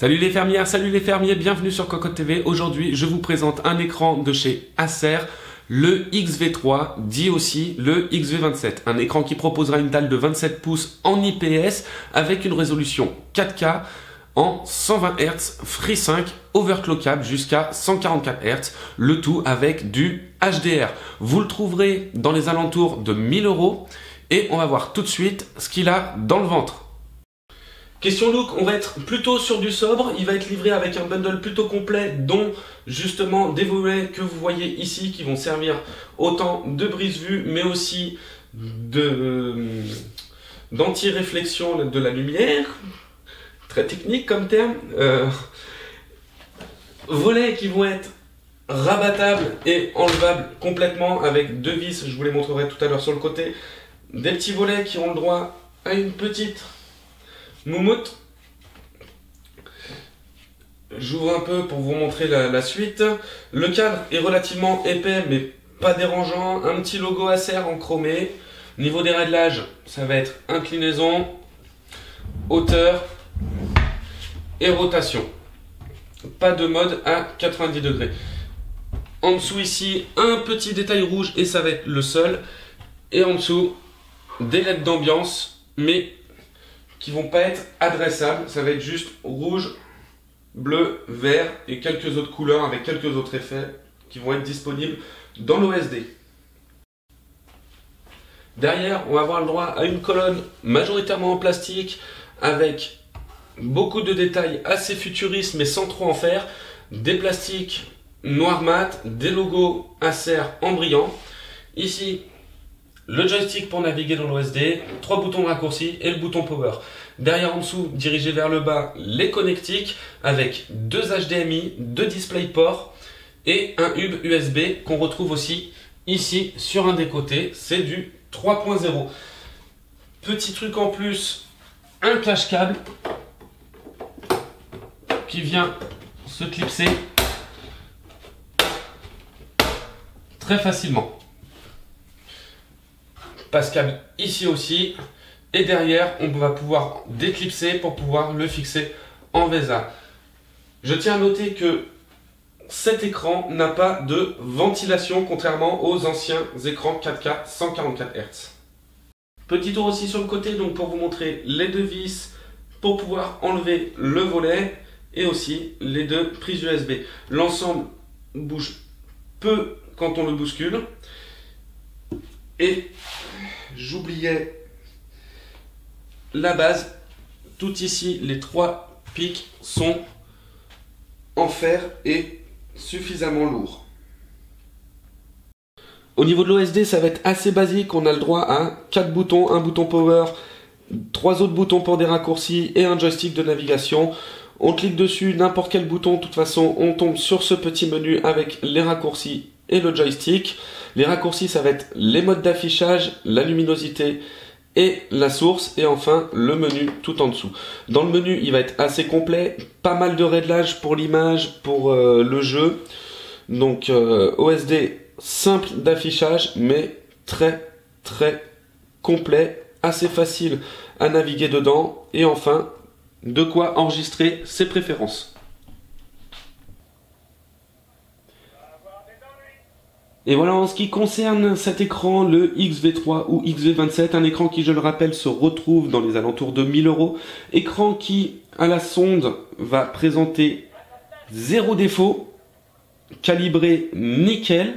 Salut les fermières, salut les fermiers, bienvenue sur Cocotte TV. Aujourd'hui, je vous présente un écran de chez Acer, le XV3, dit aussi le XV27. Un écran qui proposera une dalle de 27 pouces en IPS avec une résolution 4K en 120 Hz, FreeSync, overclockable jusqu'à 144 Hz, le tout avec du HDR. Vous le trouverez dans les alentours de 1000 € et on va voir tout de suite ce qu'il a dans le ventre. Question look, on va être plutôt sur du sobre, il va être livré avec un bundle plutôt complet dont justement des volets que vous voyez ici qui vont servir autant de brise-vue mais aussi d'anti-réflexion de la lumière, très technique comme terme, volets qui vont être rabattables et enlevables complètement avec deux vis, je vous les montrerai tout à l'heure sur le côté, des petits volets qui ont le droit à une petite moumoute. J'ouvre un peu pour vous montrer la suite. Le cadre est relativement épais mais pas dérangeant. Un petit logo Acer en chromé. Niveau des réglages, ça va être inclinaison, hauteur et rotation. Pas de mode à 90 degrés. En dessous ici, un petit détail rouge et ça va être le seul. Et en dessous, des LED d'ambiance mais qui vont pas être adressables, ça va être juste rouge, bleu, vert et quelques autres couleurs avec quelques autres effets qui vont être disponibles dans l'OSD. Derrière, on va avoir le droit à une colonne majoritairement en plastique avec beaucoup de détails assez futuristes mais sans trop en faire, des plastiques noir mat, des logos Acer en brillant. Ici, le joystick pour naviguer dans l'OSD, 3 boutons de raccourci et le bouton power. Derrière en dessous, dirigé vers le bas, les connectiques avec 2 HDMI, 2 DisplayPort et un hub USB qu'on retrouve aussi ici sur un des côtés. C'est du 3.0. Petit truc en plus, un cache câble qui vient se clipser très facilement. Passe-câble ici aussi et derrière on va pouvoir déclipser pour pouvoir le fixer en VESA. Je tiens à noter que cet écran n'a pas de ventilation contrairement aux anciens écrans 4K 144 Hz. Petit tour aussi sur le côté donc pour vous montrer les deux vis pour pouvoir enlever le volet et aussi les deux prises USB. L'ensemble bouge peu quand on le bouscule. Et j'oubliais la base, tout ici les 3 pics sont en fer et suffisamment lourds. Au niveau de l'OSD, ça va être assez basique, on a le droit à 4 boutons, un bouton power, 3 autres boutons pour des raccourcis et un joystick de navigation. On clique dessus, n'importe quel bouton, de toute façon on tombe sur ce petit menu avec les raccourcis et le joystick. Les raccourcis, ça va être les modes d'affichage, la luminosité et la source, et enfin le menu tout en dessous. Dans le menu, il va être assez complet, pas mal de réglages pour l'image, pour le jeu. Donc OSD simple d'affichage, mais très complet, assez facile à naviguer dedans, et enfin de quoi enregistrer ses préférences. Et voilà en ce qui concerne cet écran, le XV3 ou XV27, un écran qui, je le rappelle, se retrouve dans les alentours de 1000 €. Écran qui, à la sonde, va présenter 0 défaut, calibré nickel,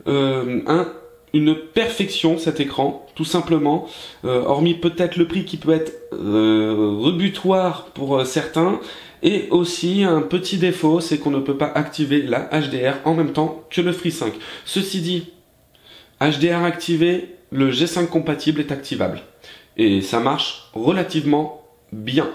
une perfection cet écran, tout simplement, hormis peut-être le prix qui peut être rebutoire pour certains. Et aussi un petit défaut, c'est qu'on ne peut pas activer la HDR en même temps que le FreeSync. Ceci dit, HDR activé, le G5 compatible est activable. Et ça marche relativement bien.